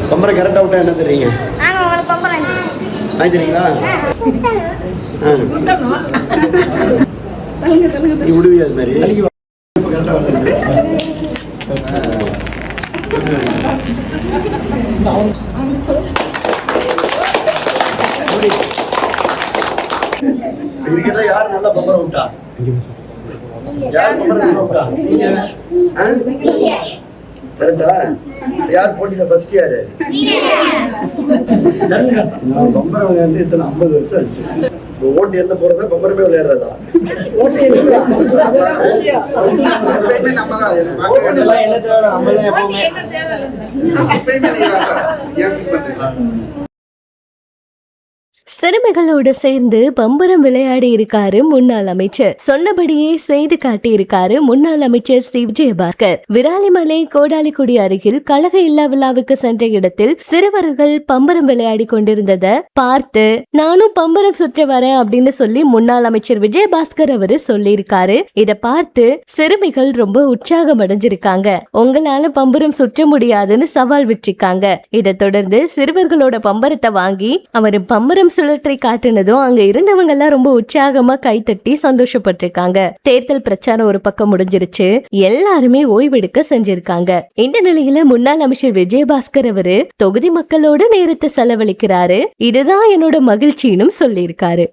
பம்பரம் கரெக்டாக விட்டா என்ன தெரியுங்க? வாங்கி தரீங்களா? நீ விடுவியா அது மாதிரி? கரெக்டாக இதுக்கெல்லாம் யார் நல்லா பம்பரம் விட்டா? யார் பம்பரம் விட்டா? கரெக்டா? யார் போட்டியில ஃபர்ஸ்ட் யாரு? பம்பரம் விளையாண்டு இத்தனை 50 வருஷம் ஆச்சு. ஓட்டு என்ன போறதா பம்பரமே விளையாடுறதா? சிறுமிகளோடு சேர்ந்து பம்பரம் விளையாடி இருக்காரு முன்னாள் அமைச்சர். சொன்னபடியே செய்து காட்டி இருக்காரு முன்னாள் அமைச்சர் சி விஜயபாஸ்கர். விராலிமலை கோடாலிக்குடி அருகில் கழக இல்லா விழாவுக்கு சென்ற இடத்தில் சிறுவர்கள் பம்பரம் விளையாடி கொண்டிருந்ததை பார்த்து நானும் பம்பரம் சுற்ற வரேன் அப்படின்னு சொல்லி முன்னாள் அமைச்சர் விஜயபாஸ்கர் அவரு சொல்லி இருக்காரு. இத பார்த்து சிறுமிகள் ரொம்ப உற்சாகம் அடைஞ்சிருக்காங்க. உங்களால பம்பரம் சுற்ற முடியாதுன்னு சவால் விட்டிருக்காங்க. இதை தொடர்ந்து சிறுவர்களோட பம்பரத்தை வாங்கி அவர் பம்பரம் சுழற்றி காட்டுனதும் அங்க இருந்தவங்க எல்லாம் ரொம்ப உற்சாகமா கைத்தட்டி சந்தோஷப்பட்டிருக்காங்க. தேர்தல் பிரச்சாரம் ஒரு பக்கம் முடிஞ்சிருச்சு. எல்லாருமே ஓய்வெடுக்க செஞ்சிருக்காங்க. இந்த நிலையில முன்னாள் அமைச்சர் விஜயபாஸ்கர் அவரு தொகுதி மக்களோட நேரத்தை செலவழிக்கிறாரு. இதுதான் என்னோட மகிழ்ச்சின்னு சொல்லியிருக்காரு.